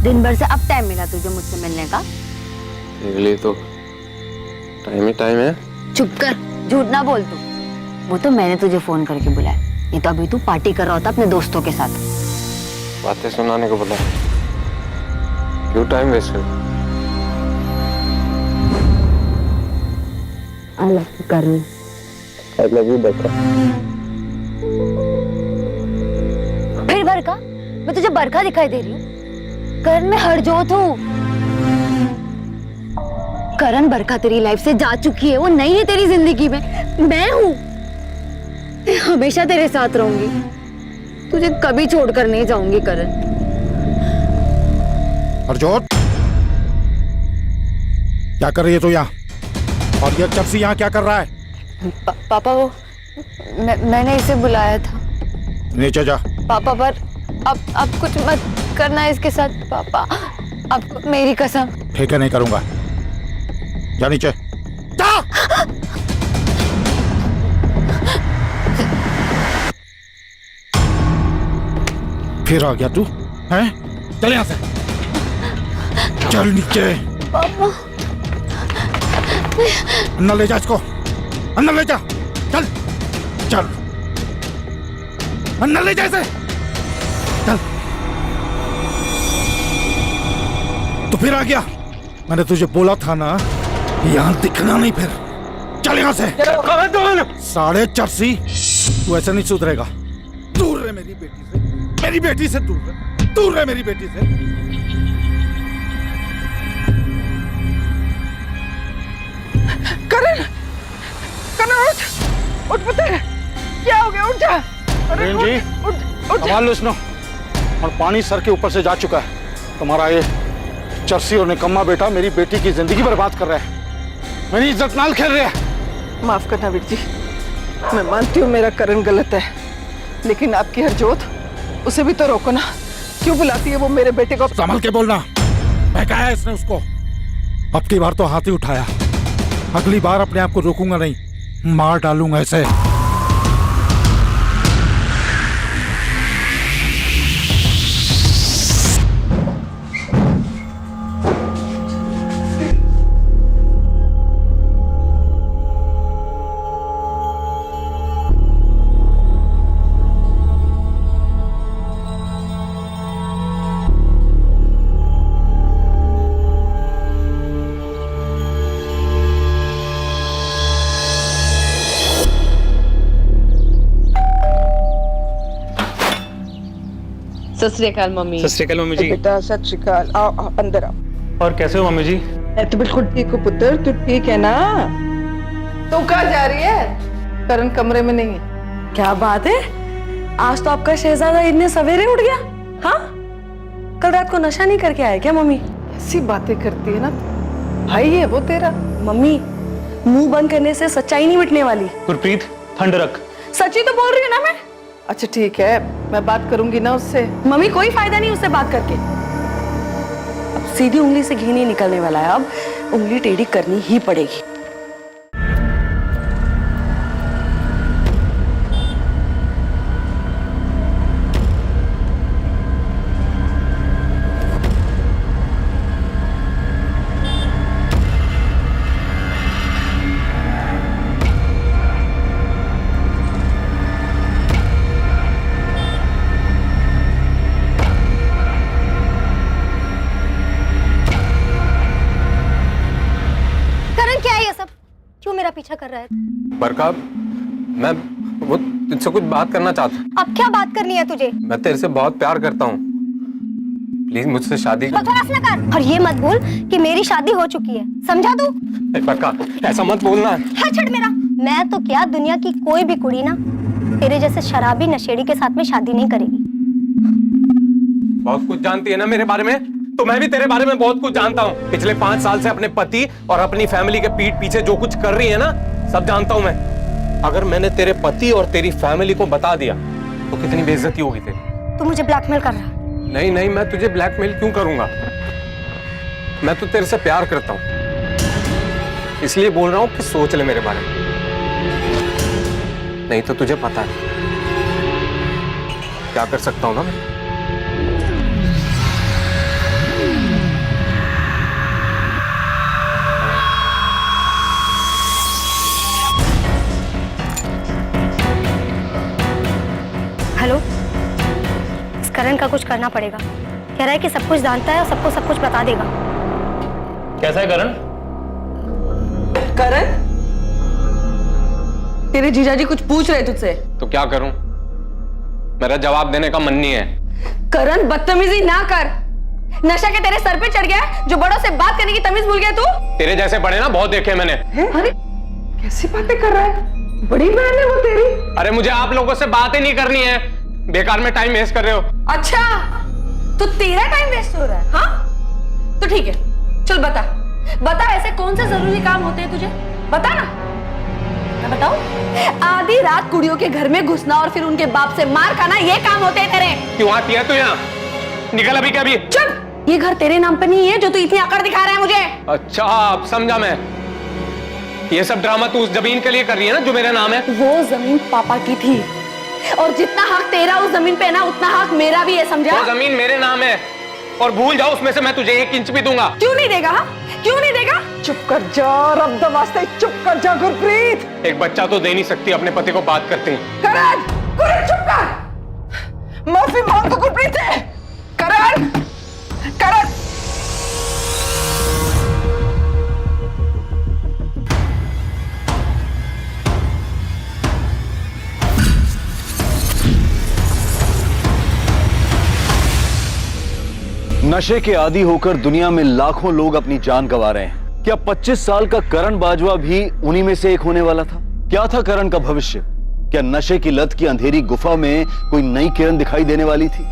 दिन भर से अब टाइम मिला तुझे मुझसे मिलने का? तेरे लिए तो टाइम ही टाइम है। चुप कर, झूठ ना बोल तू। वो तो मैंने तुझे फोन करके बुलाया, नहीं तो अभी तू पार्टी कर रहा होता अपने दोस्तों के साथ। बातें सुनाने को बोला, क्यों टाइम वेस्ट कर? आई love you Karan. I love you बरका। फिर बरका? मैं तुझे बरका दिखाई दे रही हूँ? करण मैं हरजोत हूँ। करण, बरका तेरी लाइफ से जा चुकी है, वो नहीं है तेरी जिंदगी में। मैं हूँ, मैं हमेशा तेरे साथ रहूंगी, तुझे कभी छोड़कर नहीं जाऊंगी करण। हरजोत, क्या कर रही है तू यहाँ? और ये चपसी यहाँ क्या कर रहा है? पापा वो मैंने इसे बुलाया था। नीचे जा। पापा पर अब कुछ मत करना इसके साथ पापा, अब मेरी कसम। ठीक है, नहीं करूंगा। जा नीचे जा। फिर आ गया तू हैं? चल यहाँ से, चल नीचे। पापा अंदर ले जा इसको, अंदर ले जा। चल चल, अंदर ले जा इसे, चल। तो फिर आ गया? मैंने तुझे बोला था ना, यहाँ दिखना नहीं। फिर चल यहाँ से। साढ़े चरसी, तू ऐसे नहीं सुधरेगा। दूर रहे मेरी बेटी से, मेरी बेटी से दूर रहे, दूर रहे मेरी बेटी से। करण, करण उठ पुत्र, क्या हो गया? उठ जा। करण जी, संभाल लो इसनो। और पानी सर के ऊपर से जा चुका है। तुम्हारा ये चरसी और निकम्मा बेटा मेरी बेटी की जिंदगी बर्बाद कर रहा है, मेरी इज्जत नाल खेल रहा है। माफ करना वीर जी, मैं मानती हूँ मेरा करण गलत है, लेकिन आपकी हरजोत, उसे भी तो रोको ना। क्यों बुलाती है वो मेरे बेटे को? संभल के बोलना। बहकाया इसने उसको। अब की बार तो हाथ ही उठाया, अगली बार अपने आप को रोकूंगा नहीं, मार डालूंगा ऐसे। सत श्री अकाल मम्मी। सत श्री अकाल मम्मी जी। बेटा सत श्री अकाल, आओ अंदर आओ। और कैसे हो मम्मी जी? मैं तो बिल्कुल ठीक हूँ पुत्र, तू ठीक है ना? तू कहाँ जा रही है? करण कमरे में नहीं है। क्या बात है, आज तो आपका शहजादा इतने सवेरे उठ गया? हाँ, कल रात को नशा नहीं करके आया क्या मम्मी? ऐसी बातें करती है ना, भाई है वो तेरा। मम्मी, मुंह बंद करने से सच्चाई नहीं मिटने वाली। गुरप्रीत, ठंड रख। सच्ची तो बोल रही हूँ ना मैं। अच्छा ठीक है, मैं बात करूंगी ना उससे। मम्मी, कोई फायदा नहीं उससे बात करके। अब सीधी उंगली से घी नहीं निकलने वाला है, अब उंगली टेढ़ी करनी ही पड़ेगी। मेरा पीछा कर रहा है? बरका, मैं वो तुझसे कुछ बात करना चाहता हूँ। अब क्या बात करनी है तुझे? मैं तेरे से बहुत प्यार करता हूँ, प्लीज मुझसे शादी बकवास ना कर। और ये मत बोल कि मेरी शादी हो चुकी है, समझा तू? बरका, ऐसा मत बोलना। हाँ छड़ मेरा। मैं तो क्या, दुनिया की कोई भी कुड़ी ना तेरे जैसे शराबी नशेड़ी के साथ में शादी नहीं करेगी। बहुत कुछ जानती है ना मेरे बारे में, तो मैं भी तेरे बारे में बहुत कुछ जानता हूँ। पिछले 5 साल से अपने पति और अपनी फैमिली के पीठ पीछे जो कुछ कर रही है ना, सब जानता हूँ मैं। अगर मैंने तेरे पति और तेरी फैमिली को बता दिया तो कितनी बेइज्जती होगी तेरी। तू मुझे ब्लैकमेल कर रहा है? नहीं नहीं, मैं तुझे ब्लैकमेल क्यों करूंगा? मैं तो तेरे से प्यार करता हूँ, इसलिए बोल रहा हूँ कि सोच ले मेरे बारे में, नहीं तो तुझे पता है क्या कर सकता हूँ ना मैं। करण का कुछ करना पड़ेगा। कह रहा है कि सब कुछ जानता है और सबको सब कुछ बता देगा। कैसा है करण? करण, तेरे जीजाजी कुछ पूछ रहे तुझसे। तो क्या करूं? मेरा जवाब देने का मन नहीं है। करण, बदतमीजी ना कर। नशा के तेरे सर पे चढ़ गया है जो बड़ों से बात करने की तमीज भूल गया तू। तेरे जैसे बड़े ना बहुत देखे मैंने। अरे कैसी बातें कर रहा है? बड़ी बहन है वो तेरी। अरे मुझे आप लोगों से बात ही नहीं करनी है, बेकार में टाइम वेस्ट कर रहे हो। अच्छा, तो तेरा टाइम वेस्ट हो रहा है? हाँ तो ठीक है, चल बता बता, ऐसे कौन से जरूरी काम होते हैं तुझे? बता ना। मैं बताऊं? आधी रात कुड़ियों के घर में घुसना और फिर उनके बाप से मार खाना, ये काम होते हैं तेरे। क्यों आती है तू यहाँ? निकल अभी क्या अभी। चुप, ये घर तेरे नाम पे नहीं है जो तू इतनी अकड़ दिखा रहा है मुझे। अच्छा अब समझा मैं। ये सब ड्रामा तू उस जमीन के लिए कर रही है ना जो मेरा नाम है। वो जमीन पापा की थी और जितना हक तेरा उस जमीन पे है ना, उतना हक मेरा भी है, समझा? वो जमीन मेरे नाम है और भूल जाओ उसमें से मैं तुझे 1 इंच भी दूंगा। क्यों नहीं देगा? हा? क्यों नहीं देगा? चुप कर जा रब द वास्ते, चुप कर जा गुरप्रीत। एक बच्चा तो दे नहीं सकती अपने पति को बात करते ही। करण, करण चुप कर। माफी मांग तो गुरप्रीत है। करण, करण। नशे के आदी होकर दुनिया में लाखों लोग अपनी जान गंवा रहे हैं। क्या 25 साल का करण बाजवा भी उन्हीं में से एक होने वाला था? क्या था करण का भविष्य? क्या नशे की लत की अंधेरी गुफा में कोई नई किरण दिखाई देने वाली थी,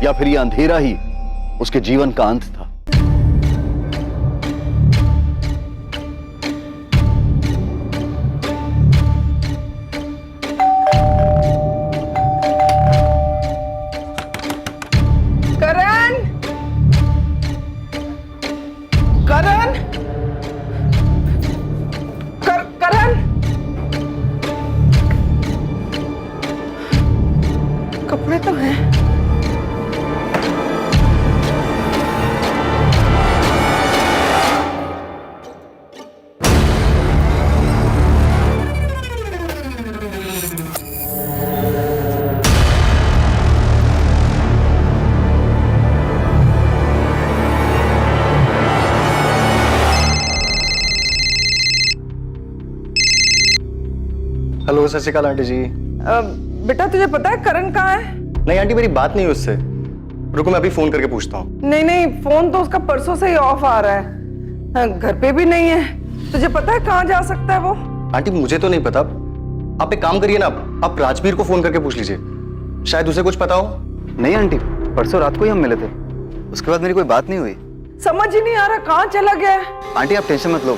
या फिर यह अंधेरा ही उसके जीवन का अंत था? कपड़े तो हैं। हेलो, सत श्री अकाल आंटी जी। बेटा तुझे पता है करण कहाँ है? नहीं आंटी, मेरी बात नहीं हुई उससे। रुको मैं अभी फोन करके पूछता हूँ। नहीं नहीं, फोन तो उसका परसों से ही ऑफ आ रहा है। घर पे भी नहीं है। तुझे पता है कहाँ जा सकता है वो? आंटी मुझे तो नहीं पता। आप एक काम करिए ना, आप राजवीर को फोन करके पूछ लीजिए, शायद उसे कुछ पता हो। नहीं आंटी, परसों रात को ही हम मिले थे, उसके बाद मेरी कोई बात नहीं हुई। समझ ही नहीं आ रहा कहाँ चला गया है। आंटी आप टेंशन मत लो,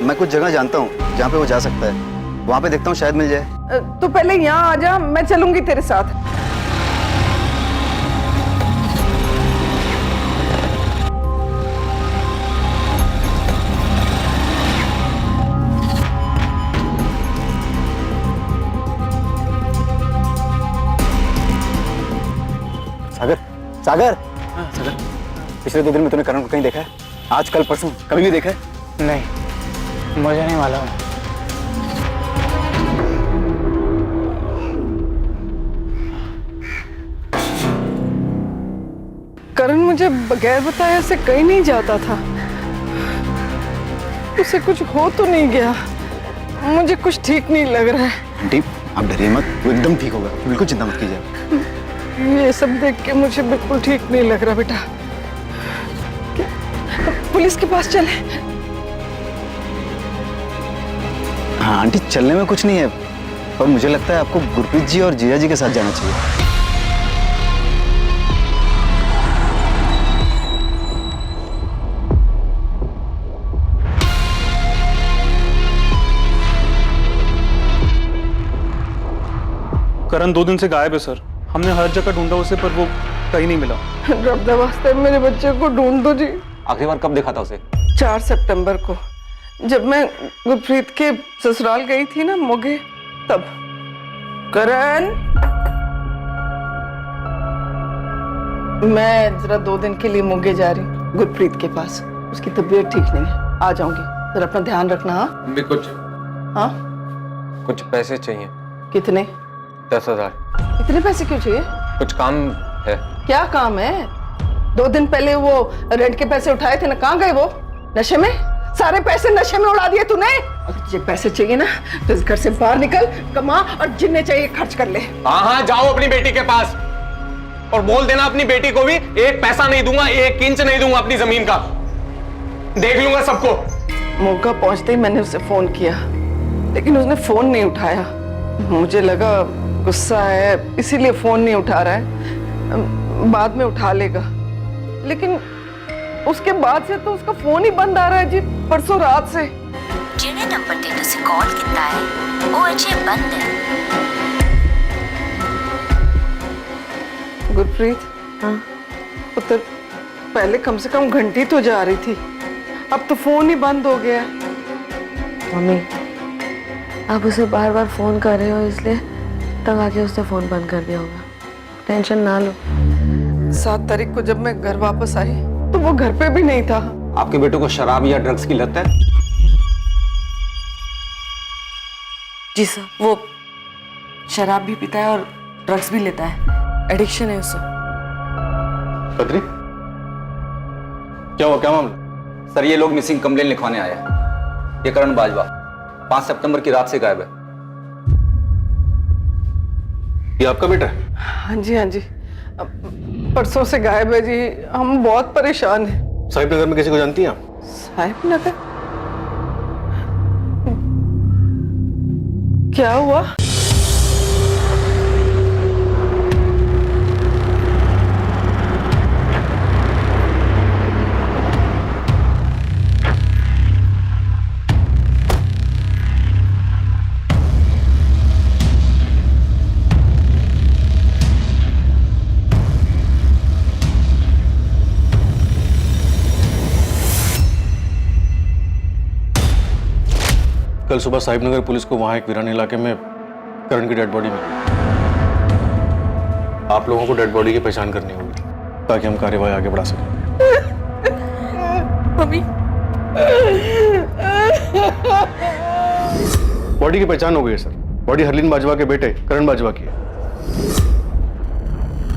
मैं कुछ जगह जानता हूँ जहाँ पे वो जा सकता है, वहां पे देखता हूँ शायद मिल जाए। तू पहले यहाँ आ जा, मैं चलूंगी तेरे साथ। सागर, सागर, सागर, पिछले 2 दिन में तूने करण को कहीं देखा है? आज कल परसों कभी भी देखा है? नहीं, मुझे नहीं मालूम। करण मुझे बगैर बताए से कहीं नहीं जाता था। उसे कुछ हो तो नहीं गया? मुझे कुछ ठीक नहीं लग रहा है। आंटी आप डरिए मत, वो एकदम ठीक होगा, बिल्कुल चिंता मत कीजिए। ये सब देख के मुझे बिल्कुल ठीक नहीं लग रहा बेटा। पुलिस के पास चले? हाँ आंटी, चलने में कुछ नहीं है, पर मुझे लगता है आपको गुरप्रीत जी और जिया जी के साथ जाना चाहिए। करण 2 दिन से गायब है सर। हमने हर जगह ढूंढा उसे, पर वो कहीं नहीं मिला। रब द वास्ते मेरे बच्चे को ढूंढ दो जी। आखिरी बार कब देखा था उसे? 4 सितंबर को, जब मैं गुरप्रीत के ससुराल गई थी ना मोगे, तब। करण, मैं जरा 2 दिन के लिए मोगे जा रही हूँ गुरप्रीत के पास। उसकी तबीयत ठीक नहीं है, आ जाऊंगी। जरा अपना ध्यान रखना। हाँ भी कुछ हाँ, पैसे चाहिए। कितने? 10,000। इतने पैसे क्यों चाहिए? कुछ काम है। क्या काम है? 2 दिन पहले वो रेंट के पैसे उठाए थे ना, कहाँ गए वो? नशे में? सारे पैसे नशे में उड़ा दिए तूने। अगर तुझे पैसे चाहिए ना तो इस घर से बाहर निकल, कमा और जिन्हें चाहिए खर्च कर ले। हाँ हाँ, जाओ अपनी बेटी के पास और बोल देना अपनी बेटी को भी 1 पैसा नहीं दूंगा, 1 इंच नहीं दूंगा अपनी जमीन का। देख लूंगा सबको। मौका पहुंचते ही मैंने उसे फोन किया, लेकिन उसने फोन नहीं उठाया। मुझे लगा गुस्सा है इसीलिए फोन नहीं उठा रहा है, बाद में उठा लेगा। लेकिन उसके बाद से तो उसका फोन ही बंद आ रहा है जी, परसों रात से। जिन्हें नंबर ते तुसी कॉल किया है वो अजे बंद है। गुरप्रीत, हाँ पुत्र, पहले कम से कम घंटी तो जा रही थी, अब तो फोन ही बंद हो गया। मम्मी, आप उसे बार बार फोन कर रहे हो इसलिए तब आके उसने फोन बंद कर दिया होगा। टेंशन ना लो। 7 तारीख को जब मैं घर वापस आई तो वो घर पे भी नहीं था। आपके बेटे को शराब या ड्रग्स की लत है? जी सर, वो शराब भी पीता है और ड्रग्स भी लेता है, एडिक्शन है उसे। बद्री, क्या हुआ, क्या मामला? सर, ये लोग मिसिंग कंप्लेन लिखवाने आए हैं। ये करण बाजवा 5 सितंबर की रात से गायब है। ये आपका बेटा है? हाँ जी, हाँ जी, परसों से गायब है जी। हम बहुत परेशान हैं। साहिब नगर में किसी को जानती हैं आप? साहिब नगर? क्या हुआ? कल सुबह साहिब नगर पुलिस को वहां एक वीरान इलाके में करण की डेड बॉडी मिली। आप लोगों को डेड बॉडी की पहचान करनी होगी ताकि हम कार्यवाही आगे बढ़ा सकें। मम्मी, बॉडी की पहचान हो गई है सर। बॉडी हरलीन बाजवा के बेटे करण बाजवा की है।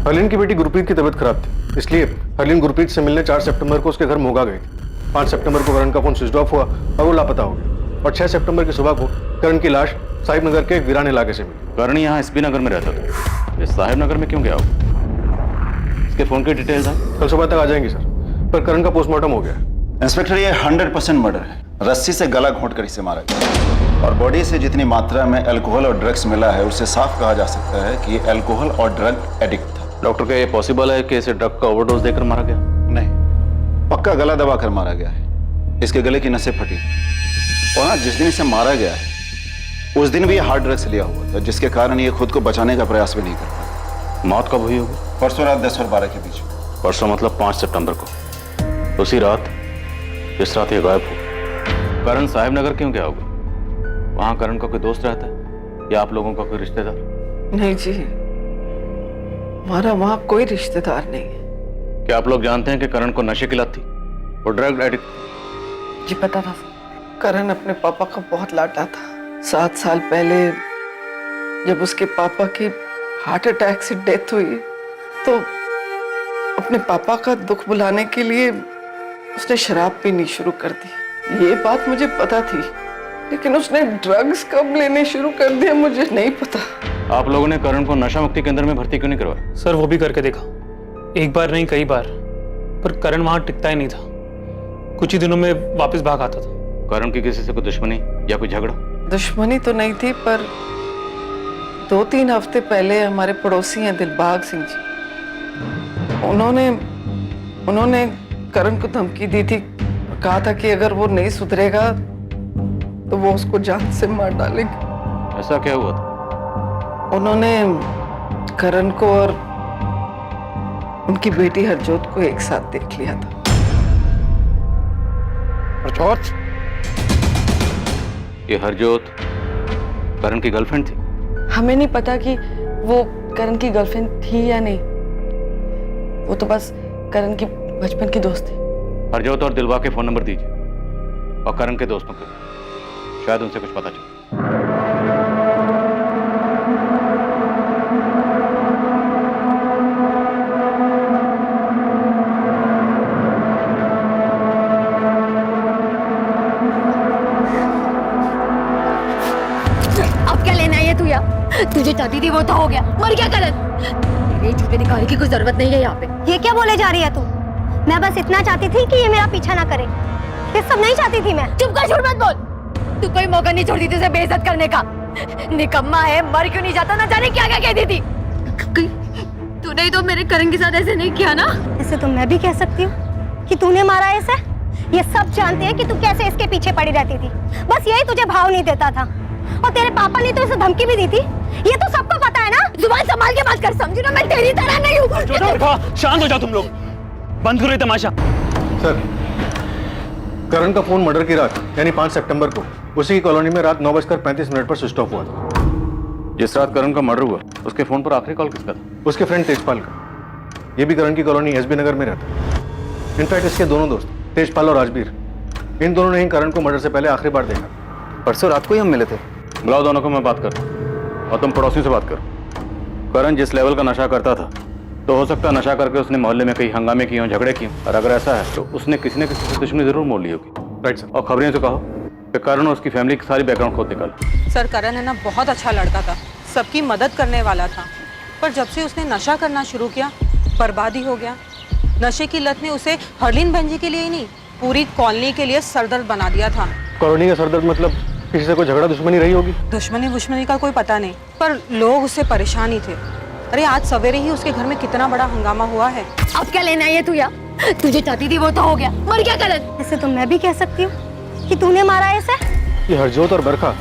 हरलीन की बेटी गुरप्रीत की तबीयत खराब थी, इसलिए हरलीन गुरप्रीत से मिलने 4 सितंबर को उसके घर मोगा गई थी। 5 सितंबर को करण का फोन स्विच ऑफ हुआ और वो लापता हो गया। और 6 सितंबर की सुबह को करण की लाश साहिब नगर के एक वीरान इलाके से मिली। करण यहाँ एसपी नगर में रहता था, ये साहिब नगर में क्यों गया हो? इसके फोन की डिटेल्स हैं? कल सुबह तक आ जाएंगी सर, पर करण का पोस्टमार्टम हो गया। इंस्पेक्टर, ये 100% मर्डर है। रस्सी से गला घोंटकर इसे मारा गया और बॉडी से जितनी मात्रा में अल्कोहल और ड्रग्स मिला है उससे साफ कहा जा सकता है कि ये अल्कोहल और ड्रग एडिक्ट था। डॉक्टर, क्या ये पॉसिबल है कि इसे ड्रग का ओवरडोज देकर मारा गया? नहीं, पक्का गला दबाकर मारा गया है। इसके गले की नसें फटी और हाँ, जिस दिन इसे मारा गया है उस दिन भी ये हार्ड ड्रग्स लिया हुआ था, जिसके कारण ये खुद को बचाने का प्रयास भी नहीं कर पाया। मौत कब हुई होगी? परसों रात 10 और 12 के बीच। परसों मतलब 5 सितंबर को, उसी रात जिस रात ये गायब हुआ। करण साहिब नगर क्यों गया होगा? वहां करण का कोई दोस्त रहता है या आप लोगों का कोई रिश्तेदार? नहीं जी, हमारा वहां कोई रिश्तेदार नहीं है। क्या आप लोग जानते हैं कि करण को नशे की लत थी और ड्रग एडिक्ट? जी पता था। करण अपने पापा का बहुत लाटा था। 7 साल पहले जब उसके पापा की हार्ट अटैक से डेथ हुई तो अपने पापा का दुख बुलाने के लिए उसने शराब पीनी शुरू कर दी। ये बात मुझे पता थी, लेकिन उसने ड्रग्स कब लेने शुरू कर दिए मुझे नहीं पता। आप लोगों ने करण को नशा मुक्ति केंद्र में भर्ती क्यों नहीं करवाया? सर, वो भी करके देखा, एक बार नहीं कई बार, पर करण वहां टिकता ही नहीं था। कुछ ही दिनों में वापस भाग आता था। करण की किसी से कोई दुश्मनी या कोई झगड़ा? दुश्मनी तो नहीं थी, पर 2-3 हफ्ते पहले हमारे पड़ोसी हैं दिलबाग सिंह जी, उन्होंने करण को धमकी दी थी, कहा था कि अगर वो नहीं सुधरेगा तो वो उसको जान से मार डालेंगे। ऐसा क्या हुआ था? उन्होंने करण को और उनकी बेटी हरजोत को एक साथ देख लिया था। हरजोत? ये हरजोत करण की गर्लफ्रेंड थी? हमें नहीं पता कि वो करण की गर्लफ्रेंड थी या नहीं, वो तो बस करण की बचपन की दोस्त थी। हरजोत और दिलवा के फोन नंबर दीजिए और करण के दोस्तों के, शायद उनसे कुछ पता चले। तुझे चाहती थी वो तो हो गया, मर गया करण। तेरे झूठे दिखाने की कोई जरूरत नहीं है यहाँ पे। ये क्या बोले जा रही है तू? मैं बस इतना चाहती थी कि ये मेरा पीछा ना करे। ये सब नहीं चाहती थी मैं। चुप कर, झूठ मत बोल। तू कोई मौका नहीं छोड़ती थी उसे बेइज्जत करने का। निकम्मा है, मर क्यों नहीं जाता, ना जाने क्या क्या कहती थी। तूने ही तो मेरे करण के साथ ऐसे नहीं किया ना। ऐसे तो मैं भी कह सकती हूँ कि तूने मारा है इसे। ये सब जानते हैं कि तू कैसे इसके पीछे पड़ी रहती थी, बस यही तुझे भाव नहीं देता था। और तेरे पापा ने तो इसे धमकी भी दी थी, ये तो सबको पता है ना। जुबान संभाल के बात कर, समझी ना, मैं तेरी तरह नहीं हूँ। शांत हो जाओ तुम लोग, बंद करो ये तमाशा। सर, करण का फोन मर्डर की रात यानी 5 सितंबर को उसी की कॉलोनी में रात 9:35 पर स्विच ऑफ हुआ था। जिस रात करण का मर्डर हुआ उसके फोन पर आखिरी कॉल किसका था? उसके फ्रेंड तेजपाल का। ये भी करण की कॉलोनी एसबी नगर में रहता है। इनफैक्ट इसके दोनों दोस्त तेजपाल और राजबीर, इन दोनों ने ही करण को मर्डर से पहले आखिरी बार देखा। परसों रात को ही हम मिले थे। बुलाओ दोनों को, मैं बात कर रहा हूं। और तुम पड़ोसियों से बात करो। करण जिस लेवल का नशा करता था, तो हो सकता है नशा करके उसने मोहल्ले में कई हंगामे किए हों, झगड़े किए हों। और अगर ऐसा है तो उसने किसी न किसी से दुश्मनी जरूर मोल ली होगी। Right sir. और खबरें से कहो कि करण और उसकी फैमिली की सारी बैकग्राउंड खोद निकालो। सर, करण है ना बहुत अच्छा लड़का था, सबकी मदद करने वाला था। पर जब से उसने नशा करना शुरू किया, बर्बादी हो गया। नशे की लत ने उसे हरलीन बहन के लिए ही नहीं, पूरी कॉलोनी के लिए सरदर्द बना दिया था। कॉलोनी का सरदर्द मतलब किसी से कोई झगड़ा दुश्मनी रही होगी? दुश्मनी का कोई पता नहीं, पर लोग उससे परेशान ही थे। अरे आज सवेरे ही उसके घर में कितना बड़ा हंगामा हुआ है। अब क्या लेना है तू? या तुझे चाहती थी वो तो हो गया, मर गया करण। ऐसे तो मैं भी कह सकती हूँ कि तूने मारा है इसे। ये हरजोत और बरखा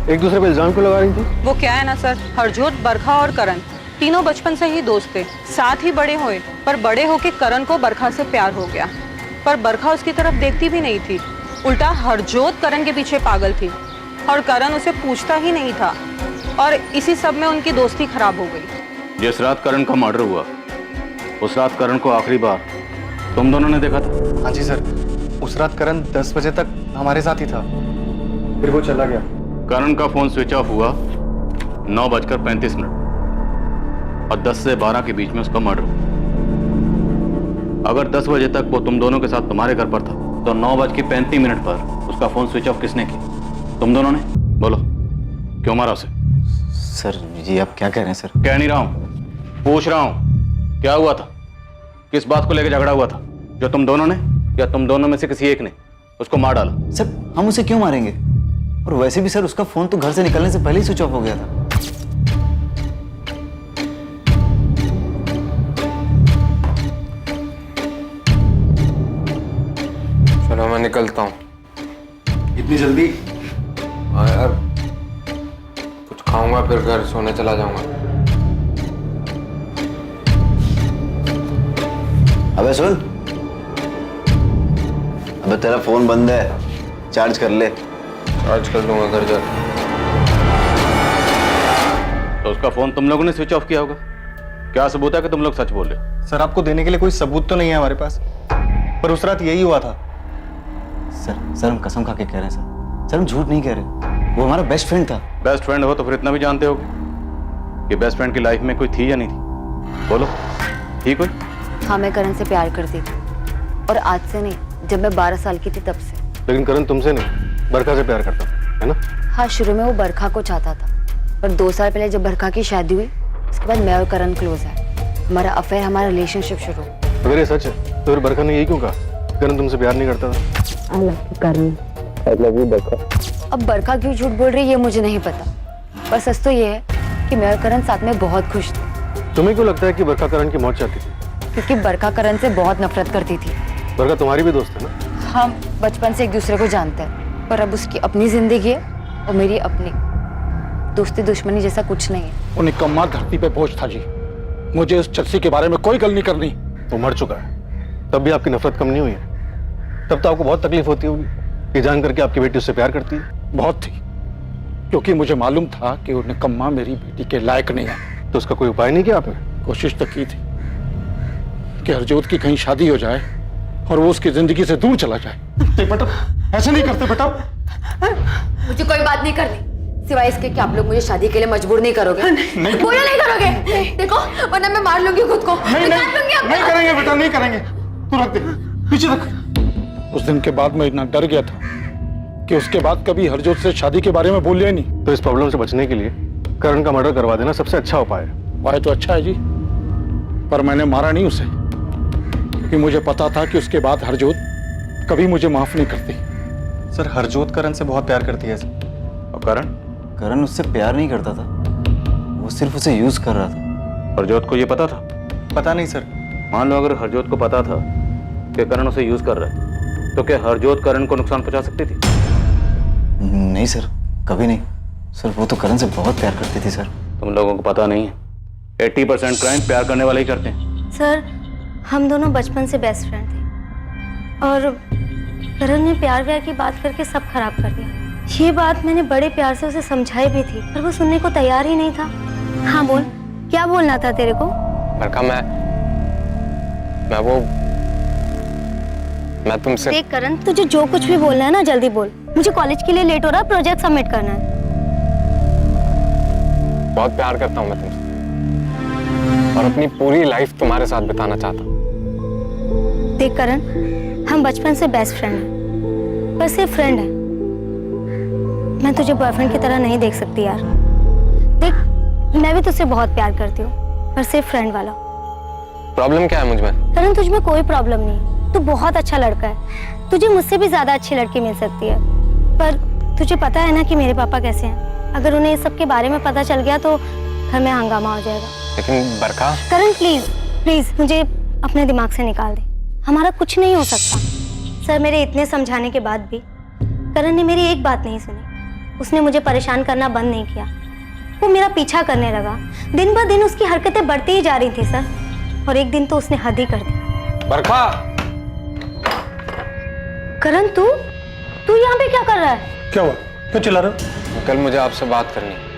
एक दूसरे पे इल्जाम क्यों लगा रही थी? वो क्या है ना सर, हरजोत, बरखा और करण तीनों बचपन से ही दोस्त थे, साथ ही बड़े हुए। पर बड़े होके करण को बरखा से प्यार हो गया, पर बरखा उसकी तरफ देखती भी नहीं थी। उल्टा हरजोत करण के पीछे पागल थी और करण उसे पूछता ही नहीं था। और इसी सब में उनकी दोस्ती खराब हो गई। जिस रात करण का मर्डर हुआ उस रात करण को आखिरी बार तुम दोनों ने देखा था? हाँ जी सर, उस रात करण 10 बजे तक हमारे साथ ही था, फिर वो चला गया। करण का फोन स्विच ऑफ हुआ 9:35 और 10 से 12 के बीच में उसका मर्डर हुआ। अगर 10 बजे तक वो तुम दोनों के साथ तुम्हारे घर पर था, तो 9:35 पर उसका फोन स्विच ऑफ किसने किया? तुम दोनों ने? बोलो, क्यों मारा उसे? सर जी आप क्या कह रहे हैं सर? कह नहीं रहा हूं, पूछ रहा हूं, क्या हुआ था? किस बात को लेकर झगड़ा हुआ था? जो तुम दोनों ने या तुम दोनों में से किसी एक ने उसको मार डाला? सर हम उसे क्यों मारेंगे? और वैसे भी सर उसका फोन तो घर से निकलने से पहले ही स्विच ऑफ हो गया था। चलो मैं निकलता हूँ। इतनी जल्दी? हाँ यार, कुछ खाऊंगा फिर घर सोने चला जाऊंगा। अबे सुन, अबे तेरा फोन बंद है, चार्ज कर ले। चार्ज कर लूंगा घर जा। तो उसका फोन तुम लोगों ने स्विच ऑफ किया होगा। क्या सबूत है कि तुम लोग सच बोल रहे हो? सर आपको देने के लिए कोई सबूत तो नहीं है हमारे पास, पर उस रात यही हुआ था। सर हम कसम खा के कह रहे हैं सर हम झूठ नहीं कह रहे। वो हमारा बेस्ट फ्रेंड था। बेस्ट फ्रेंड हो तो फिर इतना भी जानते होगे कि बेस्ट फ्रेंड की लाइफ में कोई थी या नहीं थी? बोलो, थी कोई? हाँ, मैं करण से प्यार करती थी, और आज से नहीं, जब मैं 12 साल की थी तब से। लेकिन करण तुमसे नहीं, बरखा से प्यार करता है ना? हाँ, शुरू में वो बरखा को चाहता था, पर 2 साल पहले जब बरखा की शादी हुई, उसके बाद मैं और करण क्लोज है। हमारा अफेयर, हमारा रिलेशनशिप शुरू। अगर ये सच है तो फिर बरखा ने यही क्यों कहा करण तुमसे प्यार नहीं करता था? I love you Karan. I love you Barkha. अब बरखा क्यों झूठ बोल रही है ये मुझे नहीं पता, पर सच तो ये है कि मैं और करण साथ में बहुत खुश थे। तुम्हें क्यों लगता है कि बरखा करण की मौत चाहती थी? क्योंकि बरखा करण से बहुत नफरत करती थी। बरखा तुम्हारी भी दोस्त है ना? हम बचपन से एक दूसरे को जानते हैं, पर अब उसकी अपनी जिंदगी है और मेरी अपनी। दोस्ती दुश्मनी जैसा कुछ नहीं है। वो निकम्मा धरती पे बोझ था जी। मुझे उस चर्सी के बारे में कोई गल नहीं करनी। वो मर चुका है, तब भी आपकी नफरत कम नहीं हुई है। तब तो आपको बहुत तकलीफ होती होगी ये जान करके आपकी बेटी उससे प्यार करती है। बहुत थी, क्योंकि मुझे मालूम था कि वो निकम्मा मेरी बेटी के लायक नहीं है। तो उसका कोई उपाय नहीं किया आपने? कोशिश तो की थी कि हरजोत की कहीं शादी हो जाए और वो उसकी जिंदगी से दूर चला जाए। बेटा ऐसे नहीं करते बेटा। मुझे कोई बात नहीं करनी, सिवाय इसके कि आप लोग मुझे शादी के लिए मजबूर नहीं करोगे। बोलो नहीं करोगे। देखो, वरना मैं मार लूंगी खुद को। नहीं करेंगे बेटा, नहीं करेंगे। तू रख दे, पीछे रख। उस दिन के बाद मैं इतना डर गया था कि उसके बाद कभी हरजोत से शादी के बारे में बोलिया ही नहीं। तो इस प्रॉब्लम से बचने के लिए करण का मर्डर करवा देना सबसे अच्छा उपाय है। उपाय तो अच्छा है जी, पर मैंने मारा नहीं उसे, क्योंकि मुझे पता था कि उसके बाद हरजोत कभी मुझे माफ नहीं करती। सर हरजोत करण से बहुत प्यार करती है सर। और करण उससे प्यार नहीं करता था, वो सिर्फ उसे यूज कर रहा था। हरजोत को ये पता था? पता नहीं सर। मान लो अगर हरजोत को पता था कि करण उसे यूज कर रहा है, तो क्या हरजोत करण को नुकसान पहुंचा सकती थी? नहीं सर, कभी नहीं सर, वो तो करण से बहुत प्यार करती थी सर। तुम लोगों को पता नहीं है, 80% क्राइम प्यार करने वाले ही करते हैं। सर हम दोनों बचपन से बेस्ट फ्रेंड थे और करण ने प्यार व्यार की बात करके सब खराब कर दिया। ये बात मैंने बड़े प्यार से उसे समझाई भी थी, पर वो सुनने को तैयार ही नहीं था। हाँ बोल, क्या बोलना था तेरे को? बरखा मैं तुमसे देख करण, तुझे जो कुछ भी बोलना है ना जल्दी बोल, मुझे कॉलेज के लिए लेट हो रहा है, प्रोजेक्ट सबमिट करना है। बहुत प्यार करता हूँ मैं तुमसे और अपनी पूरी लाइफ तुम्हारे साथ बिताना चाहता हूँ। देख करण, हम बचपन से बेस्ट फ्रेंड हैं, पर सिर्फ फ्रेंड हैं। मैं तुझे बॉयफ्रेंड की तरह नहीं देख सकती यार। देख मैं भी तुझसे बहुत प्यार करती हूँ, पर सिर्फ फ्रेंड वाला। प्रॉब्लम क्या है मुझ में? करण तुझ में कोई प्रॉब्लम नहीं, तू बहुत अच्छा लड़का है, तुझे मुझसे भी ज्यादा अच्छी लड़की मिल सकती है। पर तुझे पता है ना कि मेरे पापा कैसे हैं, अगर उन्हें इस सब के बारे में पता चल गया तो घर में हंगामा हो जाएगा। लेकिन बरखा। करण प्लीज प्लीज मुझे अपने दिमाग से निकाल दे, हमारा कुछ नहीं हो सकता। सर मेरे इतने समझाने के बाद भी करण ने मेरी एक बात नहीं सुनी, उसने मुझे परेशान करना बंद नहीं किया, वो मेरा पीछा करने लगा। दिन ब दिन उसकी हरकतें बढ़ती ही जा रही थी सर, और एक दिन तो उसने हद ही कर दी। बरखा। करण तू यहाँ पे क्या कर रहा है? क्या हुआ, क्यों चिल्ला रहे हो? कल मुझे आपसे बात करनी है।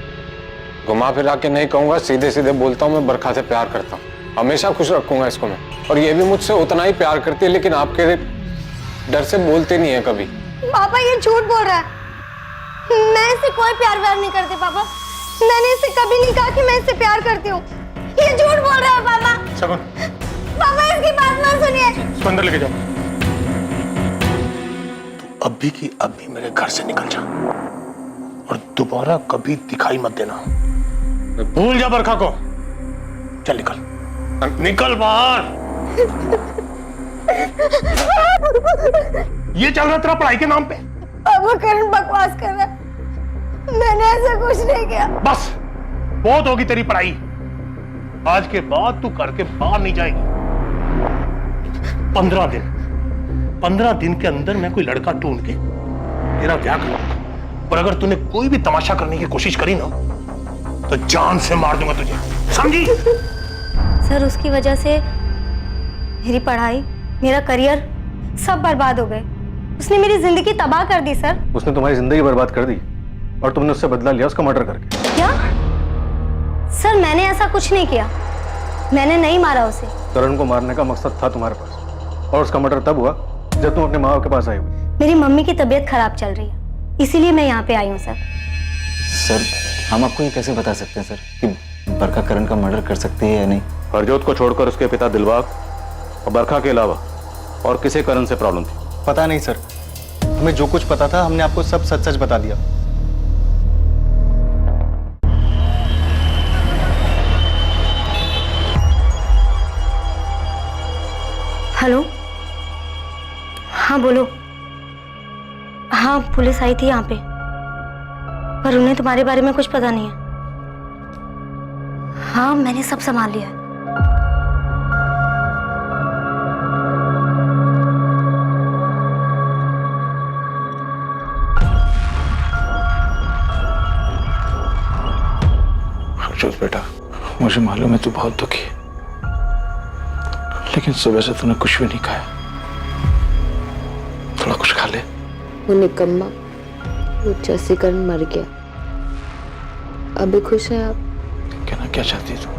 घुमा फिरा के नहीं कहूंगा, सीधे सीधे बोलता हूँ मैं बरखा से प्यार करता हूँ, हमेशा खुश रखूंगा इसको मैं, और ये भी मुझसे उतना ही प्यार करती है, लेकिन आपके डर से बोलते नहीं है कभी। पापा ये झूठ बोल रहा है, मैं इससे कोई प्यार व्यार नहीं करती पापा, मैंने इससे कभी नहीं कहा कि मैं इससे प्यार करती हूँ, ये झूठ बोल रहा है पापा। शगुन, पापा इसकी बात मत सुनिए। इसको अंदर लेके जाओ। तू अभी की अभी मेरे घर से निकल जा और दोबारा कभी दिखाई मत देना। भूल जा बरखा को। चल निकल, निकल बाहर। ये चल रहा तेरा पढ़ाई के नाम पे? पापा करण बकवास कर रहा है, मैंने ऐसा कुछ नहीं किया। बस बहुत होगी तेरी पढ़ाई, आज के बाद तू करके बाहर नहीं जाएगी। 15 दिन के अंदर मैं कोई लड़का ढूंढ के तेरा ब्याह करूंगा, और अगर तूने कोई भी तमाशा करने की कोशिश करी ना तो जान से मार दूंगा तुझे, समझी? सर उसकी वजह से मेरी पढ़ाई, मेरा करियर सब बर्बाद हो गए, उसने मेरी जिंदगी तबाह कर दी सर। उसने तुम्हारी जिंदगी बर्बाद कर दी और तुमने उससे बदला लिया उसका मर्डर करके। क्या? सर मैंने ऐसा कुछ नहीं किया, मैंने नहीं मारा उसे। करण को मारने का मकसद था तुम्हारे पास, और उसका मर्डर तब हुआ जब तुम अपने माँ बाप के पास आई हुई। मेरी मम्मी की तबीयत खराब चल रही है, इसीलिए मैं यहाँ पे आई हूँ सर। सर हम आपको ये कैसे बता सकते हैं सर कि बरखा करण का मर्डर कर सकती है या नहीं? हरजोत को छोड़कर उसके पिता दिलबाग और बरखा के अलावा और किसे करण से प्रॉब्लम थी? पता नहीं सर, हमें जो कुछ पता था हमने आपको सब सच सच बता दिया। हेलो, हाँ बोलो। हाँ पुलिस आई थी यहाँ पे, पर उन्हें तुम्हारे बारे में कुछ पता नहीं है। हाँ मैंने सब संभाल लिया है। हर्षोद बेटा, मुझे मालूम है तू बहुत दुखी है, लेकिन सुबह से तूने कुछ भी नहीं खाया, थोड़ा कुछ खा ले। वो निकम्मा, वो जसीकरण मर गया, अभी खुश है आप? कहना क्या चाहती तू?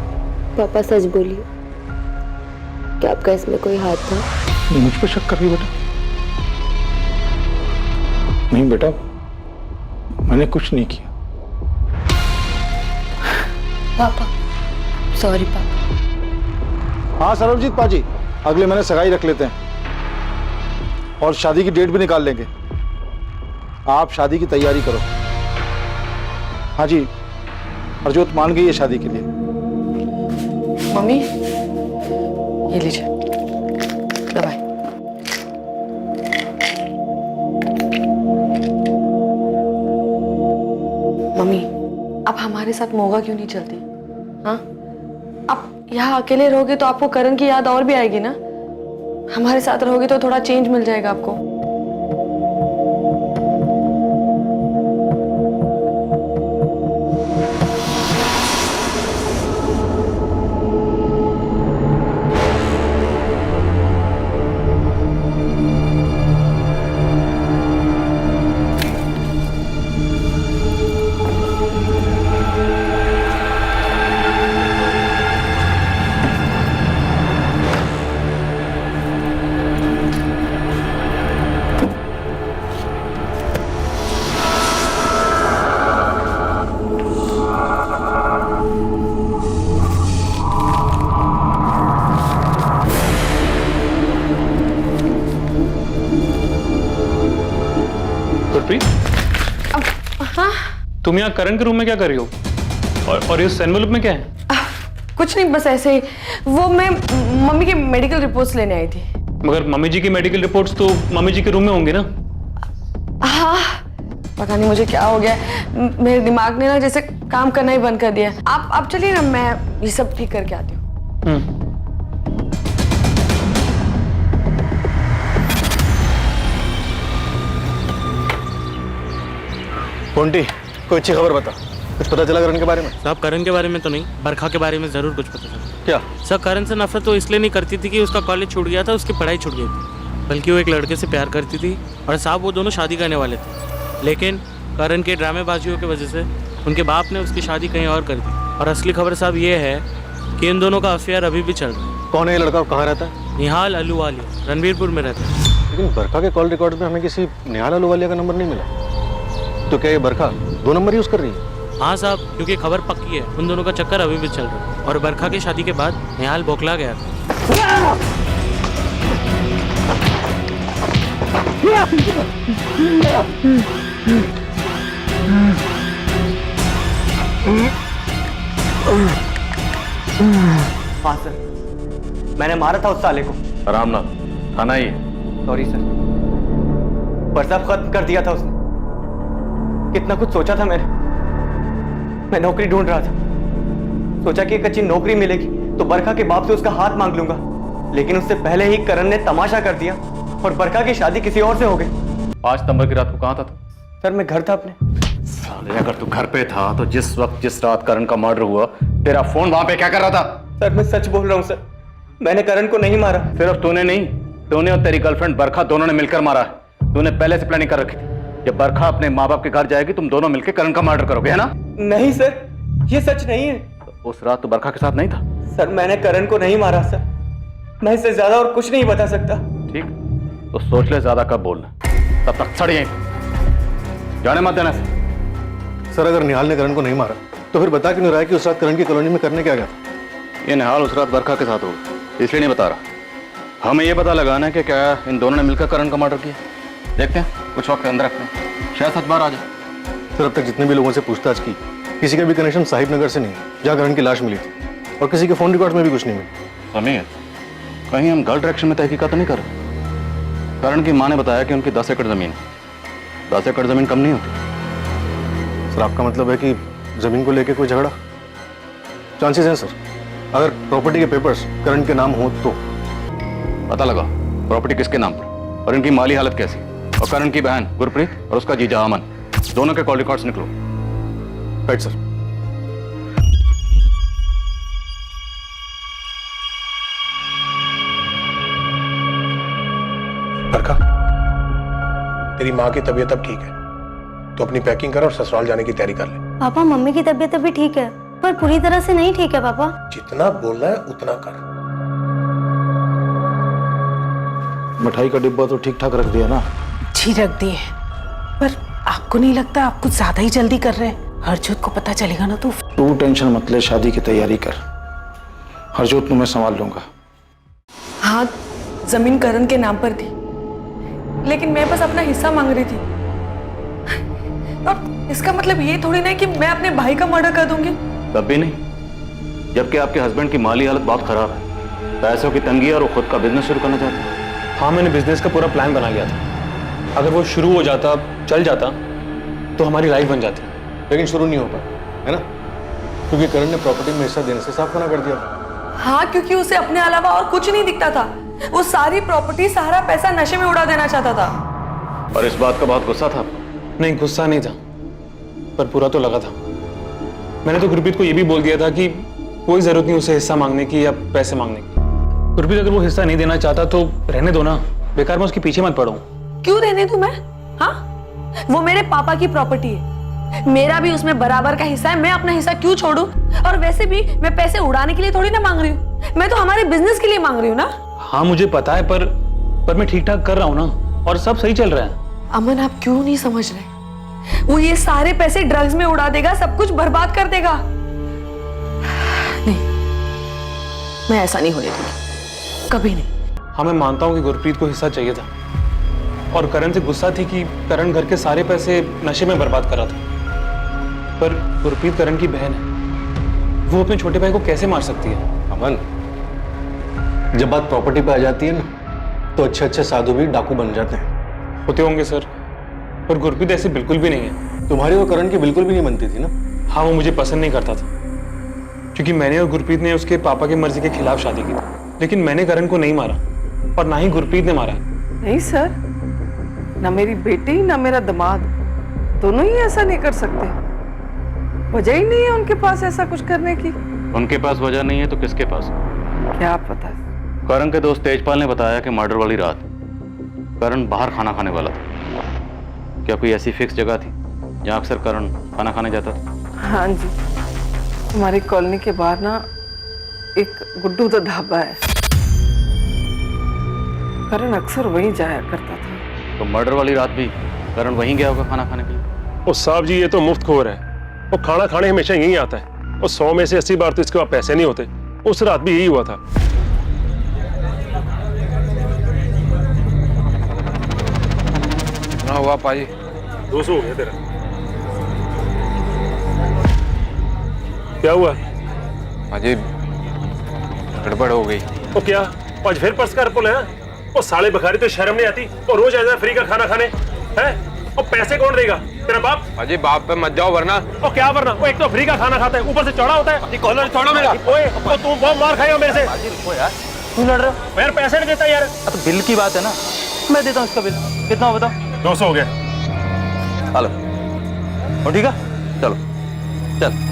पापा सच बोलिए, क्या आपका इसमें कोई हाथ था? मुझ पर शक कर रही बेटा? नहीं बेटा, मैंने कुछ नहीं किया। पापा सॉरी पापा। हाँ सर्वजीत पाजी, अगले महीने सगाई रख लेते हैं और शादी की डेट भी निकाल लेंगे। आप शादी की तैयारी करो। हाँ जी, हरजोत मान गई है शादी के लिए। मम्मी ये लीजिए दवाई। मम्मी आप हमारे साथ मोगा क्यों नहीं चलती? हाँ, आप यहाँ अकेले रहोगे तो आपको करण की याद और भी आएगी ना। हमारे साथ रहोगे तो थोड़ा चेंज मिल जाएगा आपको। हाँ? तुम यहाँ करण के रूम में क्या कर रही हो? और इस एनवेलप में क्या है? कुछ नहीं, बस ऐसे ही। वो मैं मम्मी के मेडिकल रिपोर्ट्स लेने आई थी। मगर मम्मी जी की मेडिकल रिपोर्ट्स तो मम्मी जी के रूम में होंगे ना? हाँ, पता नहीं मुझे क्या हो गया, मेरे दिमाग ने ना जैसे काम करना ही बंद कर दिया। आप चलिए ना, मैं ये सब ठीक करके आती हूँ। पोंटी, कोई अच्छी खबर बता, कुछ पता चला करण के बारे में? साहब करण के बारे में तो नहीं, बरखा के बारे में जरूर कुछ पता चला। क्या? सर करण से नफरत तो इसलिए नहीं करती थी कि उसका कॉलेज छूट गया था, उसकी पढ़ाई छूट गई थी, बल्कि वो एक लड़के से प्यार करती थी और साहब वो दोनों शादी करने वाले थे। लेकिन करण के ड्रामेबाजियों की वजह से उनके बाप ने उसकी शादी कहीं और कर दी। और असली खबर साहब ये है कि इन दोनों का अफेयर अभी भी चल रहा है। कौन है ये लड़का, कहाँ रहता है? निहाल अहलूवालिया, रणबीरपुर में रहता है। लेकिन बरखा के कॉल रिकॉर्ड में हमें किसी निहाल अहलूवालिया का नंबर नहीं मिला। तो क्या ये बरखा 2 नंबर यूज कर रही है? हाँ साहब, क्योंकि खबर पक्की है, उन दोनों का चक्कर अभी भी चल रहा है। और बरखा की शादी के बाद निहाल बौखला गया था। हाँ सर, मैंने मारा था उस साले को। रामनाथ, थाना ही। सॉरी सर, पर सब खत्म कर दिया था उसने। कितना कुछ सोचा था मैंने। मैं नौकरी ढूंढ रहा था, सोचा कि एक अच्छी नौकरी मिलेगी तो बरखा के बाप से उसका हाथ मांग लूंगा, लेकिन उससे पहले ही करण ने तमाशा कर दिया और बरखा की शादी किसी और से हो गई। 5 सितंबर की रात को कहाँ था तू? सर मैं घर था अपने। साले, अगर तू घर पे था तो जिस वक्त जिस रात करण का मर्डर हुआ, तेरा फोन वहां पे क्या कर रहा था? सर मैं सच बोल रहा हूँ सर, मैंने करण को नहीं मारा। सिर्फ तूने नहीं, तूने और तेरी गर्लफ्रेंड बरखा दोनों ने मिलकर मारा है। तूने पहले से प्लानिंग कर रखी थी, जब बरखा अपने माँ बाप के घर जाएगी तुम दोनों मिलकर करण का मर्डर करोगे, है ना? नहीं सर, ये सच नहीं है। तो उस रात तो बरखा के साथ नहीं था? सर मैंने करण को नहीं मारा सर, मैं इससे ज्यादा और कुछ नहीं बता सकता। ठीक, तो सोच ले ज्यादा कब बोलना, तब तक सड़ यहीं जाने मत देना। सर अगर निहाल ने करण को नहीं मारा तो फिर बता क्यों रहा है कि उस रात करण की कॉलोनी में करने क्या गया था? ये निहाल उस रात बरखा के साथ होगा, इसलिए नहीं बता रहा। हमें ये पता लगाना है कि क्या इन दोनों ने मिलकर करण का मर्डर किया। देखते हैं, कुछ वक्त अंदर रखते हैं, शायद सच बाहर आ जाए। सर अब तक जितने भी लोगों से पूछताछ की, किसी का भी कनेक्शन साहिब नगर से नहीं, जहाँ करण की लाश मिली थी, और किसी के फोन रिकॉर्ड्स में भी कुछ नहीं मिला। समीर, कहीं हम गलत डायरेक्शन में तहकीकात तो नहीं कर रहे? करण की माँ ने बताया कि उनकी 10 एकड़ जमीन है। 10 एकड़ जमीन कम नहीं होती। सर आपका मतलब है कि जमीन को लेके कोई झगड़ा? चांसेस हैं सर, अगर प्रॉपर्टी के पेपर्स करण के नाम हो तो। पता लगा प्रॉपर्टी किसके नाम पर और इनकी माली हालत कैसी, और करण की बहन गुरप्रीत और उसका जीजा अमन, दोनों के कॉल रिकॉर्ड्स निकलो। Right sir. बरखा, तेरी माँ की तबीयत अब ठीक है, तो अपनी पैकिंग कर और ससुराल जाने की तैयारी कर ले। पापा मम्मी की तबीयत अभी ठीक है, पर पूरी तरह से नहीं ठीक है पापा। जितना बोलना है उतना कर। मिठाई का डिब्बा तो ठीक ठाक रख दिया ना? जी रख दिए, पर आपको नहीं लगता आप कुछ ज्यादा ही जल्दी कर रहे हैं? हरजोत को पता चलेगा ना तो। तू टेंशन मत ले, शादी की तैयारी कर, हरजोत को मैं संभाल लूंगा। हाँ, जमीन करण के नाम पर थी, लेकिन मैं बस अपना हिस्सा मांग रही थी। और इसका मतलब ये थोड़ी ना कि मैं अपने भाई का मर्डर कर दूंगी। तब भी नहीं, जबकि आपके हस्बैंड की माली हालत बहुत खराब है, पैसों की तंगी और वो खुद का बिजनेस शुरू करना चाहते हैं। हाँ, मैंने बिजनेस का पूरा प्लान बना लिया था। अगर वो शुरू हो जाता, चल जाता, तो हमारी लाइफ बन जाती। लेकिन शुरू नहीं हो पाया, है ना? क्योंकि करण ने प्रॉपर्टी में हिस्सा देने से साफ मना कर दिया था। हाँ, क्योंकि उसे अपने अलावा और कुछ नहीं दिखता था। वो सारी प्रॉपर्टी, सारा पैसा नशे में उड़ा देना चाहता था। और इस बात का बहुत गुस्सा था आपको? नहीं, गुस्सा नहीं था, पर बुरा तो लगा था। मैंने तो गुरप्रीत को ये भी बोल दिया था कि कोई जरूरत नहीं उसे हिस्सा मांगने की या पैसे मांगने की। गुरप्रीत अगर वो हिस्सा नहीं देना चाहता तो रहने दो ना, बेकार मैं उसके पीछे मत पड़ूं। क्यों रहने दूं मैं? हाँ, वो मेरे पापा की प्रॉपर्टी है, मेरा भी उसमें बराबर का हिस्सा है। मैं अपना हिस्सा क्यों छोड़ूं? और वैसे भी मैं पैसे उड़ाने के लिए थोड़ी ना मांग रही हूँ, मैं तो हमारे बिजनेस के लिए मांग रही हूँ ना। हाँ, मुझे पता है, पर मैं ठीक ठाक कर रहा हूँ ना, और सब सही चल रहा है। अमन, आप क्यों नहीं समझ रहे? वो ये सारे पैसे ड्रग्स में उड़ा देगा, सब कुछ बर्बाद कर देगा। नहीं, मैं ऐसा नहीं होने दूंगी, कभी नहीं। हाँ, मैं मानता हूँ कि गुरप्रीत को हिस्सा चाहिए था, और करण से गुस्सा थी कि करण घर के सारे पैसे नशे में बर्बाद कर रहा था। पर गुरप्रीत करण की बहन है, वो अपने छोटे भाई को कैसे मार सकती है? अमन, जब बात प्रॉपर्टी पे आ जाती है ना, तो अच्छे अच्छे साधु भी डाकू बन जाते हैं। होते होंगे सर, पर गुरप्रीत ऐसी बिल्कुल भी नहीं है। तुम्हारी और करण की बिल्कुल भी नहीं बनती थी ना? हाँ, वो मुझे पसंद नहीं करता था, क्योंकि मैंने और गुरप्रीत ने उसके पापा की मर्जी के खिलाफ शादी की थी। लेकिन मैंने करण को नहीं मारा, और ना ही गुरप्रीत ने मारा। नहीं सर, ना मेरी बेटी ना मेरा दामाद, दोनों ही ऐसा नहीं कर सकते। वजह ही नहीं है उनके पास ऐसा कुछ करने की। उनके पास वजह नहीं है तो किसके पास? क्या पता। करण के दोस्त तेजपाल ने बताया कि मर्डर वाली रात करण बाहर खाना खाने वाला था। क्या कोई ऐसी फिक्स जगह थी जहाँ अक्सर करण खाना खाने जाता था? हाँ जी, हमारी कॉलोनी के बाहर ना एक गुड्डू दा ढाबा है, करण अक्सर वहीं जाया करता था। तो मर्डर वाली रात भी करण वहीं गया होगा खाना खाने के लिए? ओ साहब जी, ये तो मुफ्तखोर है। वो खाना खाने हमेशा यहीं आता है, और 100 में से 80 बार तो इसके पास पैसे नहीं होते। उस रात भी यही हुआ था। कितना हुआ पाजी? 200 हो गया तेरा। क्या हुआ? पाजी, गड़बड़ हो गई। वो क्या आज फिर पर्स का पुल है? वो साले बखारी तो शर्म नहीं आती, और रोज ऐसा फ्री का खाना खाने हैं? और पैसे कौन देगा? तेरा बाप? पाजी, बाप पे मत जाओ वरना। और क्या वरना? वो एक तो फ्री का खाना खाता है, ऊपर से चढ़ा होता है। कॉलर छोड़ो मेरा। ओए, तो तुम बहुत मार खाएगा मेरे से। पाजी रुको यार, क्यों लड़ रहे हो? यार पैसे नहीं देता यार। तो बिल की बात है ना, मैं देता हूँ इसका बिल। कितना हो बताओ? 200 हो गया। हेलो, हो ठीक है, चलो चल।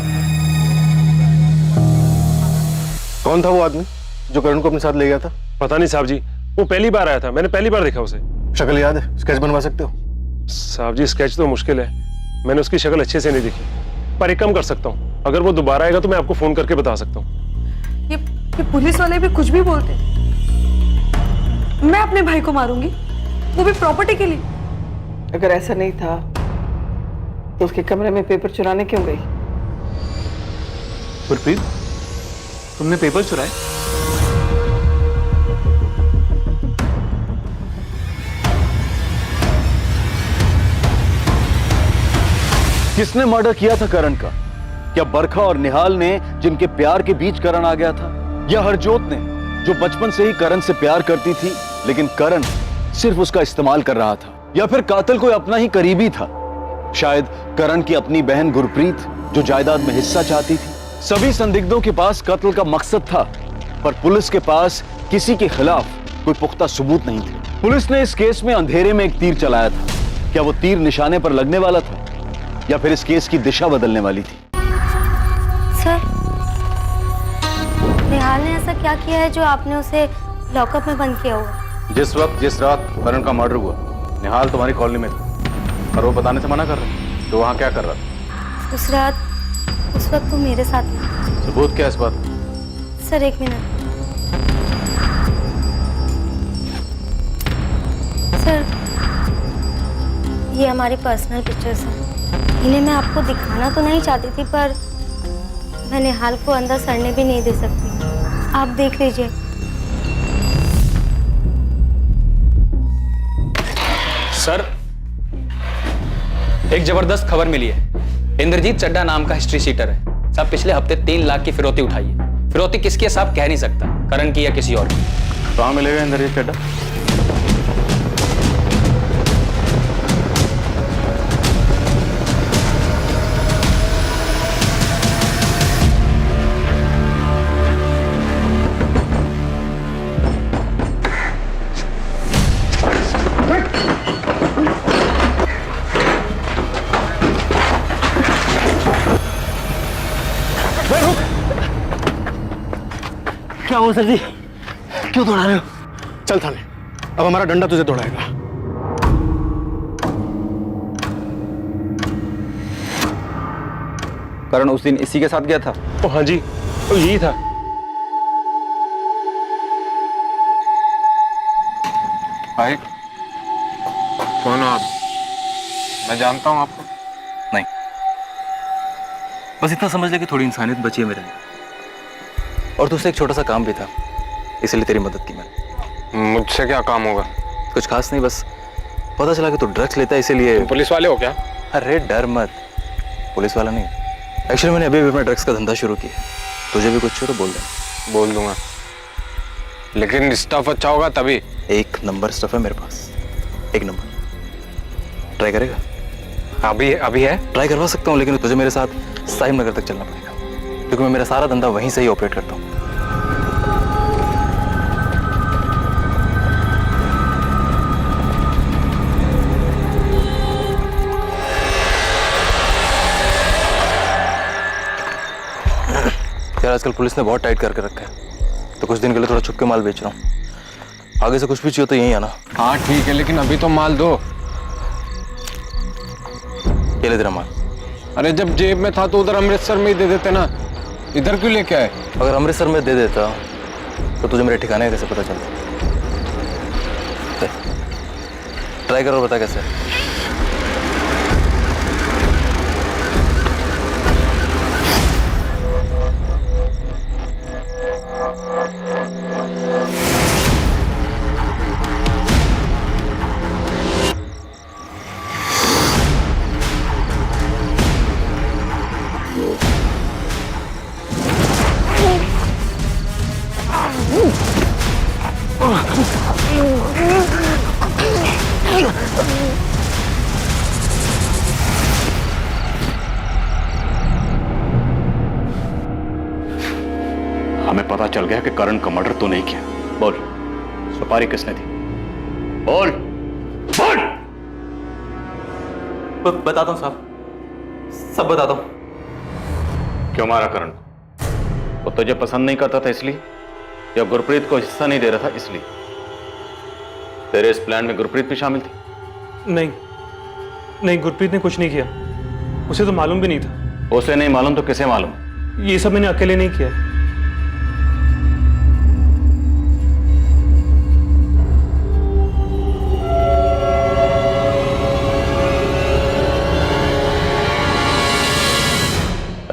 कौन था वो आदमी जो करण को अपने साथ ले गया था? पता नहीं साहब जी, वो पहली बार आया था, मैंने पहली बार देखा उसे। शक्ल याद है? स्केच बनवा सकते हो? साहब जी, स्केच तो मुश्किल है, मैंने उसकी शक्ल अच्छे से नहीं देखी, पर एक कम कर सकता हूँ, अगर वो दोबारा आएगा तो मैं आपको फोन करके बता सकता हूँ। ये पुलिस वाले भी कुछ भी बोलते। मैं अपने भाई को मारूंगी, वो भी प्रॉपर्टी के लिए। अगर ऐसा नहीं था तो उसके कमरे में पेपर चुराने क्यों गई? गुरप्रीत, तुमने पेपर चुराए? किसने मर्डर किया था करण का? क्या बरखा और निहाल ने, जिनके प्यार के बीच करण आ गया था, या हरजोत ने, जो बचपन से ही करण से प्यार करती थी लेकिन करण सिर्फ उसका इस्तेमाल कर रहा था? या फिर कातिल कोई अपना ही करीबी था, शायद करण की अपनी बहन गुरप्रीत, जो जायदाद में हिस्सा चाहती थी? सभी संदिग्धों के पास कत्ल का मकसद था, पर पुलिस के पास किसी के खिलाफ कोई पुख्ता सबूत नहीं थे। पुलिस ने इस केस में अंधेरे में एक तीर चलाया था। क्या वो तीर निशाने पर लगने वाला था, या फिर इस केस की दिशा बदलने वाली थी? सर, निहाल ने ऐसा क्या किया है जो आपने उसे लॉकअप में बंद किया हुआ? जिस वक्त जिस रात करण का मर्डर हुआ, निहाल तुम्हारी कॉलोनी में था, और वो बताने से मना कर रहा तो वहां क्या कर रहा था? उस रात, उस वक्त वो मेरे साथ था। सबूत क्या इस बात? सर एक मिनट। सर, ये हमारी पर्सनल पिक्चर्स हैं। इन्हें मैं आपको दिखाना तो नहीं चाहती थी, पर मैं निहाल को अंदर सड़ने भी नहीं दे सकती। आप देख लीजिए। सर, एक जबरदस्त खबर मिली है। इंद्रजीत चड्डा नाम का हिस्ट्री शीटर है, साहब पिछले हफ्ते 3 लाख की फिरौती उठाई है। फिरौती किसकी है साहब कह नहीं सकता, करण की या किसी और की। कहाँ मिलेगा अंदर ये चड्डा? क्या हुआ सर जी, क्यों दौड़ा रहे हो? चल थाने, अब हमारा डंडा तुझे दौड़ाएगा। करण उस दिन इसी के साथ गया था? ओ हाँ जी, तो यही था। भाई कौन हो आप? मैं जानता हूं आपको। नहीं, बस इतना समझ ले कि थोड़ी इंसानियत बची है मेरे अंदर। और तुझसे एक छोटा सा काम भी था, इसलिए तेरी मदद की मैंने। मुझसे क्या काम होगा? कुछ खास नहीं, बस पता चला कि तू ड्रग्स लेता है, इसीलिए। तुम पुलिस वाले हो क्या? अरे डर मत, पुलिस वाला नहीं। एक्चुअली मैंने अभी अपना ड्रग्स का धंधा शुरू किया। तुझे भी कुछ हो तो बोल दे। बोल दूंगा, लेकिन स्टफ अच्छा होगा तभी। 1 नंबर स्टफ है मेरे पास, 1 नंबर। ट्राई करेगा? अभी है? ट्राई करवा सकता हूँ, लेकिन तुझे मेरे साथ साहिब नगर तक चलना पड़ेगा, क्योंकि मैं मेरा सारा धंधा वहीं से ही ऑपरेट करता हूँ। यार आजकल पुलिस ने बहुत टाइट करके रखा है, तो कुछ दिन के लिए थोड़ा छुप के माल बेच रहा हूँ। आगे से कुछ भी चाहिए तो यहीं आना। हाँ ठीक है, लेकिन अभी तो माल दो। ये ले तेरा माल। अरे जब जेब में था तो उधर अमृतसर में ही दे देते ना, इधर क्यों लेके आए? अगर अमृतसर में दे देता तो तुझे मेरे ठिकाने कैसे पता चलता? ट्राई करो, बता कैसे। हमें पता चल गया कि करण का मर्डर तो नहीं किया। बोल, सुपारी किसने दी? बोल बोल। बताता हूँ साहब, सब बताता हूँ। क्यों मारा करण को? वो तुझे पसंद नहीं करता था इसलिए, या गुरप्रीत को हिस्सा नहीं दे रहा था इसलिए? तेरे इस प्लान में गुरप्रीत भी शामिल थी? नहीं, गुरप्रीत ने कुछ नहीं किया, उसे तो मालूम भी नहीं था। उसे नहीं मालूम तो किसे मालूम? ये सब मैंने अकेले नहीं किया।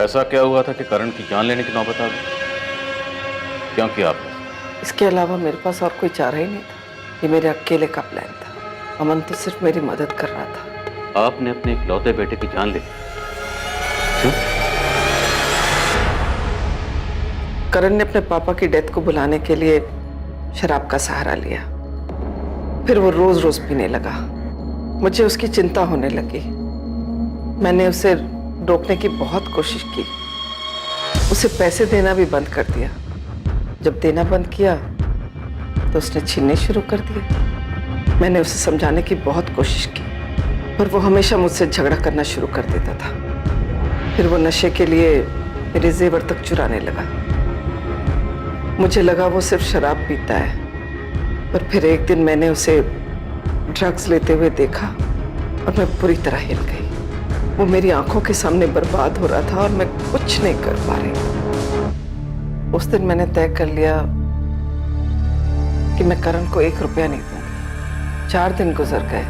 ऐसा क्या हुआ था कि करण की जान लेने की नौबत आ गई? क्यों किया आपने? इसके अलावा मेरे पास और कोई चारा ही नहीं था। ये मेरे अकेले का प्लान था। अमन तो सिर्फ मेरी मदद कर रहा था। आपने अपने इकलौते बेटे की जान ली? क्यों? करण ने अपने पापा की डेथ को बुलाने के लिए शराब का सहारा लिया। फिर वो रोज रोज पीने लगा। मुझे उसकी चिंता होने लगी। मैंने उसे रोकने की बहुत कोशिश की। उसे पैसे देना भी बंद कर दिया। जब देना बंद किया तो उसने छीनने शुरू कर दिए। मैंने उसे समझाने की बहुत कोशिश की, पर वो हमेशा मुझसे झगड़ा करना शुरू कर देता था। फिर वो नशे के लिए मेरे जेवर तक चुराने लगा। मुझे लगा वो सिर्फ शराब पीता है, पर फिर एक दिन मैंने उसे ड्रग्स लेते हुए देखा और मैं पूरी तरह हिल गई। वो मेरी आंखों के सामने बर्बाद हो रहा था और मैं कुछ नहीं कर पा रही। उस दिन मैंने तय कर लिया कि मैं करण को 1 रुपया नहीं दूंगी। 4 दिन गुजर गए,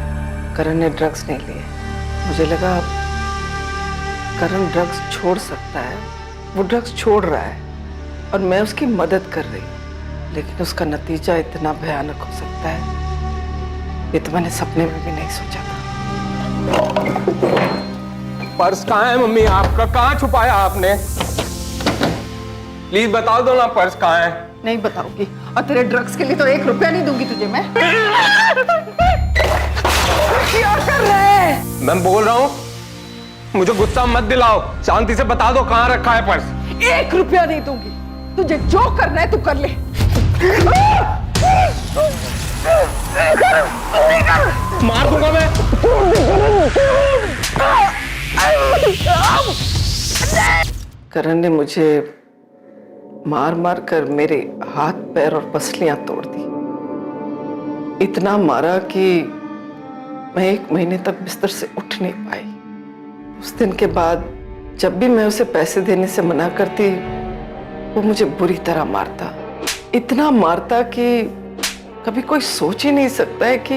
करण ने ड्रग्स नहीं लिए। मुझे लगा करण ड्रग्स छोड़ सकता है। वो ड्रग्स छोड़ रहा है और मैं उसकी मदद कर रही हूँ, लेकिन उसका नतीजा इतना भयानक हो सकता है, ये तो मैंने सपने में भी नहीं सोचा था। पर्स कहाँ है मम्मी? आपका कहाँ छुपाया आपने? प्लीज बता दो ना, पर्स कहाँ है? नहीं बताऊंगी, और तेरे ड्रग्स के लिए तो 1 रुपया नहीं दूंगी तुझे मैं। क्या कर रहे हैं? मैं बोल रहा हूँ, मुझे गुस्सा मत दिलाओ, शांति से बता दो कहाँ रखा है पर्स। 1 रुपया नहीं दूंगी, तुझे जो करना है तू कर ले। मार दूंगा मैं। करण ने मुझे मार मार कर मेरे हाथ पैर और पसलियां तोड़ दी। इतना मारा कि मैं 1 महीने तक बिस्तर से उठ नहीं पाई। उस दिन के बाद जब भी मैं उसे पैसे देने से मना करती, वो मुझे बुरी तरह मारता। इतना मारता कि कभी कोई सोच ही नहीं सकता है कि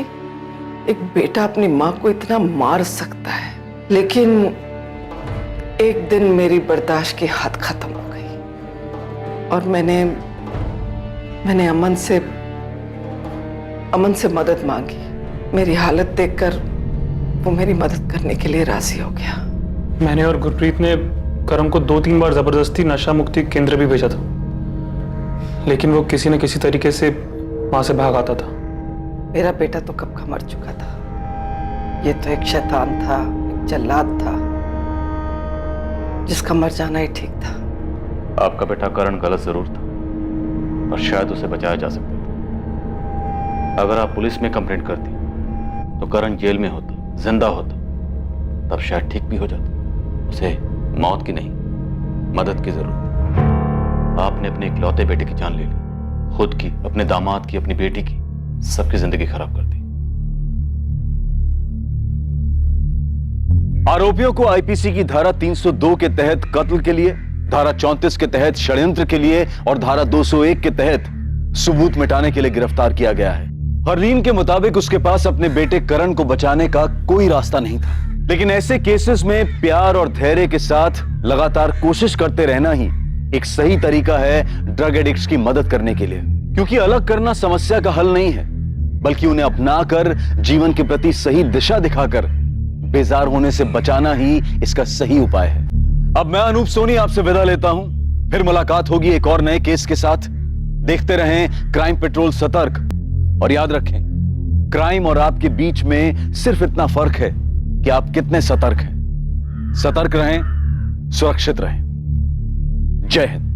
एक बेटा अपनी माँ को इतना मार सकता है। लेकिन एक दिन मेरी बर्दाश्त की हद खत्म हो गई और मैंने अमन से मदद मांगी। मेरी हालत देखकर वो मेरी मदद करने के लिए राजी हो गया। मैंने और गुरप्रीत ने करम को 2-3 बार जबरदस्ती नशा मुक्ति केंद्र भी भेजा था, लेकिन वो किसी न किसी तरीके से वहां से भाग आता था। मेरा बेटा तो कब का मर चुका था। ये तो एक शैतान था, एक जल्लाद था, जिसका मर जाना ही ठीक था। आपका बेटा करण गलत जरूर था, पर शायद उसे बचाया जा सकता था। अगर आप पुलिस में कंप्लेंट करती तो करण जेल में होता, जिंदा होता, तब शायद ठीक भी हो जाता। उसे मौत की नहीं, मदद की जरूरत है। आपने अपने इकलौते बेटे की जान ले ली, खुद की, अपने दामाद की, अपनी बेटी की, सबकी जिंदगी खराब कर दी। आरोपियों को आईपीसी की धारा 302 के तहत कत्ल के लिए, धारा 34 के तहत षड्यंत्र के लिए और धारा 201 के तहत सबूत मिटाने के लिए गिरफ्तार किया गया है। हरलीन के मुताबिक उसके पास अपने बेटे करण को बचाने का कोई रास्ता नहीं था, लेकिन ऐसे केसेस में प्यार और धैर्य के साथ लगातार कोशिश करते रहना ही एक सही तरीका है ड्रग एडिक्ट्स की मदद करने के लिए। क्योंकि अलग करना समस्या का हल नहीं है, बल्कि उन्हें अपनाकर जीवन के प्रति सही दिशा दिखाकर बेजार होने से बचाना ही इसका सही उपाय है। अब मैं अनूप सोनी आपसे विदा लेता हूं, फिर मुलाकात होगी एक और नए केस के साथ। देखते रहें क्राइम पेट्रोल सतर्क, और याद रखें, क्राइम और आपके बीच में सिर्फ इतना फर्क है कि आप कितने सतर्क हैं। सतर्क रहें, सुरक्षित रहें। जय हिंद।